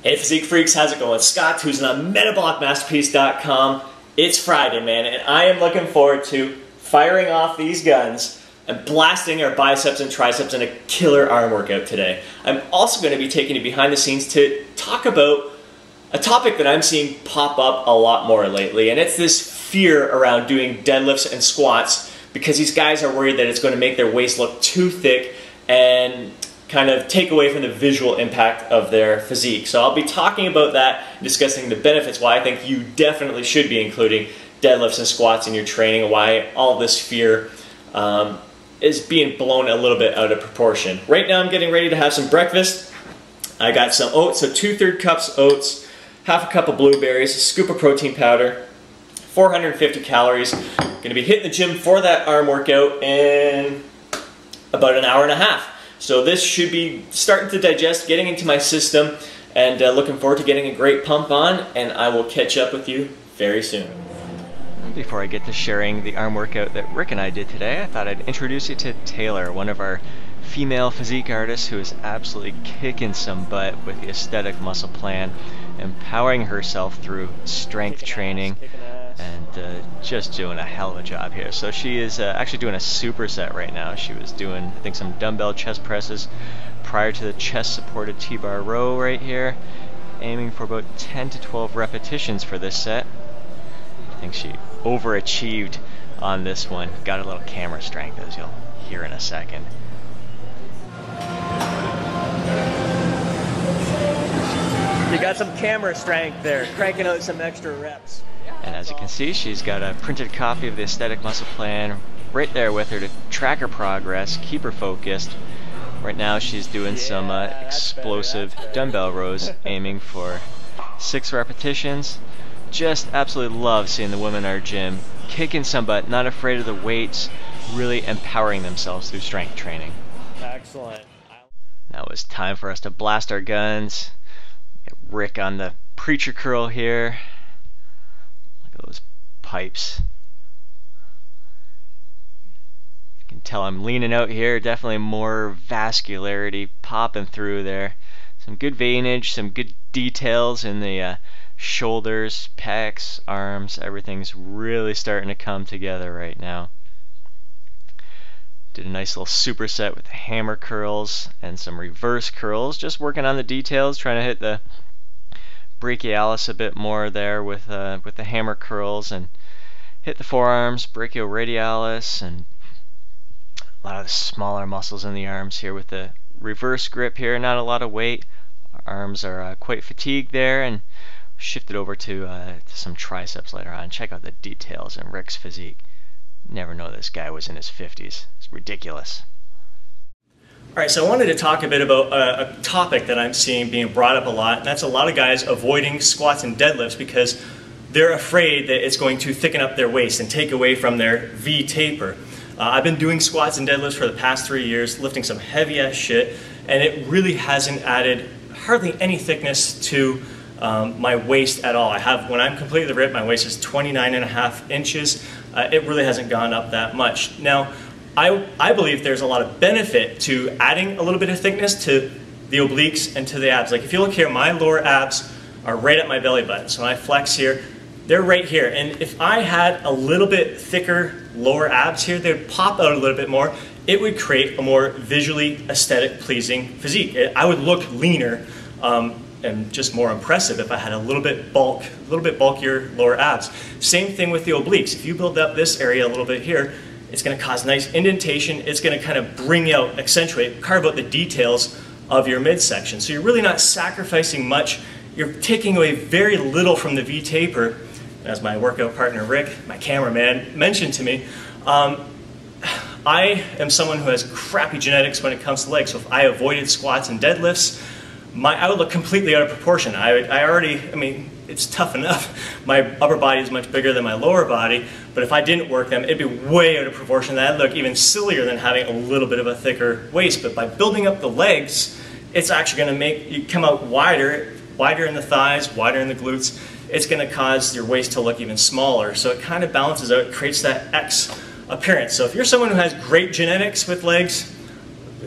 Hey Physique Freaks, how's it going? It's Scott, who's on MetabolicMasterpiece.com. It's Friday, man, and I am looking forward to firing off these guns and blasting our biceps and triceps in a killer arm workout today. I'm also going to be taking you behind the scenes to talk about a topic that I'm seeing pop up a lot more lately, and it's this fear around doing deadlifts and squats because these guys are worried that it's going to make their waist look too thick and kind of take away from the visual impact of their physique. So I'll be talking about that, discussing the benefits, why I think you definitely should be including deadlifts and squats in your training, and why all this fear is being blown a little bit out of proportion. Right now I'm getting ready to have some breakfast. I got some oats, so 2/3 cups oats, half a cup of blueberries, a scoop of protein powder, 450 calories. I'm gonna be hitting the gym for that arm workout in about an hour and a half. So this should be starting to digest, getting into my system, and looking forward to getting a great pump on, and I will catch up with you very soon. Before I get to sharing the arm workout that Rick and I did today, I thought I'd introduce you to Taylor, one of our female physique artists who is absolutely kicking some butt with the aesthetic muscle plan, empowering herself through strength training, and just doing a hell of a job here. So she is actually doing a superset right now. She was doing, I think, some dumbbell chest presses prior to the chest supported T-bar row right here, aiming for about 10 to 12 repetitions for this set. I think she overachieved on this one. Got a little camera strength, as you'll hear in a second. You got some camera strength there, cranking out some extra reps. And as you can see, she's got a printed copy of the aesthetic muscle plan right there with her to track her progress, keep her focused. Right now she's doing some explosive dumbbell rows, aiming for 6 repetitions. Just absolutely love seeing the women in our gym kicking some butt, not afraid of the weights, really empowering themselves through strength training. Excellent. Now it's time for us to blast our guns. Get Rick on the preacher curl here. Look at those pipes. You can tell I'm leaning out here, definitely more vascularity popping through there. Some good veinage, some good details in the shoulders, pecs, arms. Everything's really starting to come together right now. Did a nice little superset with the hammer curls and some reverse curls, just working on the details, trying to hit the brachialis a bit more there with the hammer curls, and hit the forearms, brachioradialis, and a lot of the smaller muscles in the arms here with the reverse grip here. Not a lot of weight. Our arms are quite fatigued there, and shifted over to some triceps later on. Check out the details in Rick's physique. Never know this guy was in his 50s. It's ridiculous. Alright, so I wanted to talk a bit about a topic that I'm seeing being brought up a lot, and that's a lot of guys avoiding squats and deadlifts because they're afraid that it's going to thicken up their waist and take away from their V taper. I've been doing squats and deadlifts for the past 3 years, lifting some heavy ass shit, and it really hasn't added hardly any thickness to my waist at all. When I'm completely ripped, my waist is 29.5 inches. It really hasn't gone up that much. Now, I believe there's a lot of benefit to adding a little bit of thickness to the obliques and to the abs. Like if you look here, my lower abs are right at my belly button. So when I flex here, they're right here. And if I had a little bit thicker lower abs here, they'd pop out a little bit more. It would create a more visually aesthetic pleasing physique. I would look leaner and just more impressive if I had a little bit bulkier lower abs. Same thing with the obliques. If you build up this area a little bit here, it's going to cause nice indentation. It's going to kind of bring out, accentuate, carve out the details of your midsection. So you're really not sacrificing much. You're taking away very little from the V taper. As my workout partner Rick, my cameraman, mentioned to me, I am someone who has crappy genetics when it comes to legs. So if I avoided squats and deadlifts, I would look completely out of proportion. I mean, it's tough enough. My upper body is much bigger than my lower body, but if I didn't work them, it'd be way out of proportion. That'd look even sillier than having a little bit of a thicker waist. But by building up the legs, it's actually going to make you come out wider in the thighs, wider in the glutes. It's going to cause your waist to look even smaller. So it kind of balances out, creates that X appearance. So if you're someone who has great genetics with legs,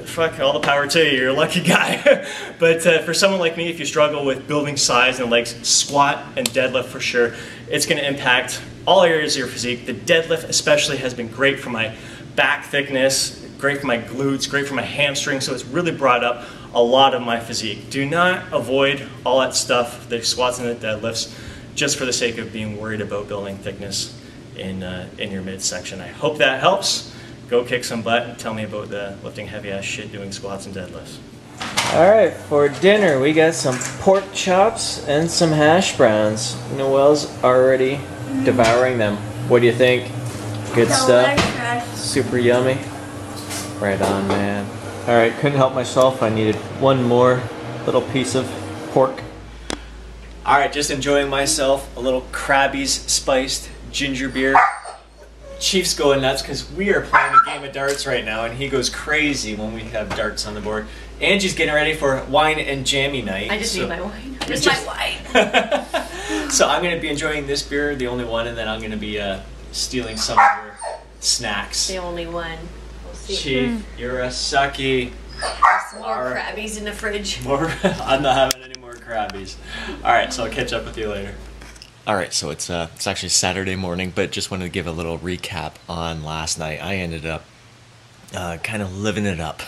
fuck, all the power to you, you're a lucky guy. But for someone like me, if you struggle with building size and legs, squat and deadlift for sure, it's going to impact all areas of your physique. The deadlift especially has been great for my back thickness, great for my glutes, great for my hamstrings, so it's really brought up a lot of my physique. Do not avoid all that stuff, the squats and the deadlifts, just for the sake of being worried about building thickness in your midsection. I hope that helps. Go kick some butt and tell me about the lifting heavy ass shit doing squats and deadlifts. Alright, for dinner we got some pork chops and some hash browns. Noelle's already devouring them. What do you think? Good stuff? Super yummy? Right on, man. Alright, couldn't help myself. I needed one more little piece of pork. Alright, just enjoying myself. A little Krabby's spiced ginger beer. Chief's going nuts because we are playing a game of darts right now, and he goes crazy when we have darts on the board. Angie's getting ready for wine and jammy night. I just need my wine. Just my wine. So I'm going to be enjoying this beer, the only one, and then I'm going to be stealing some of your snacks. The only one. We'll see. Chief, you're a sucky. There's more Krabbies in the fridge. More? I'm not having any more Krabbies. Alright, so I'll catch up with you later. Alright, so it's actually Saturday morning, but just wanted to give a little recap on last night. I ended up kind of living it up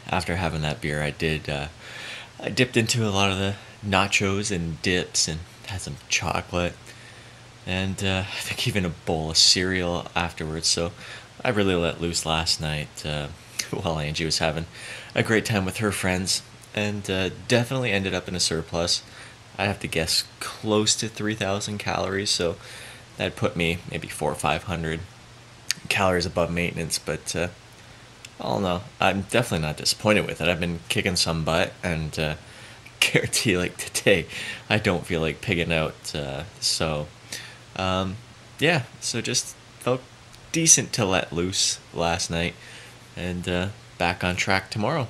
after having that beer. I dipped into a lot of the nachos and dips and had some chocolate and I think even a bowl of cereal afterwards. So I really let loose last night while Angie was having a great time with her friends, and definitely ended up in a surplus. I have to guess close to 3,000 calories, so that'd put me maybe 400 or 500 calories above maintenance, but I don't know. I'm definitely not disappointed with it. I've been kicking some butt, and guarantee like today I don't feel like pigging out, yeah, so just felt decent to let loose last night, and back on track tomorrow.